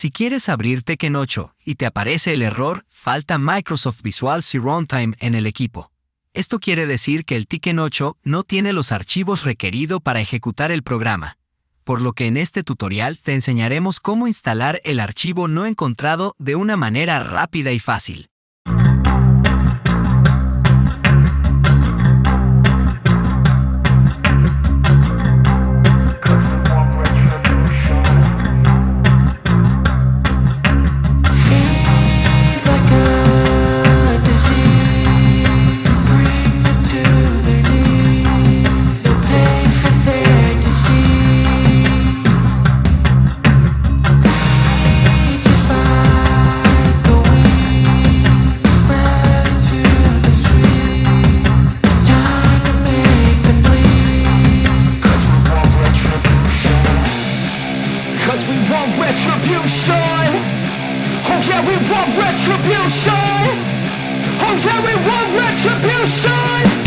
Si quieres abrir Tekken 8 y te aparece el error, falta Microsoft Visual C Runtime en el equipo. Esto quiere decir que el Tekken 8 no tiene los archivos requeridos para ejecutar el programa, por lo que en este tutorial te enseñaremos cómo instalar el archivo no encontrado de una manera rápida y fácil. Retribution! Oh yeah, we want retribution! Oh yeah, we want retribution!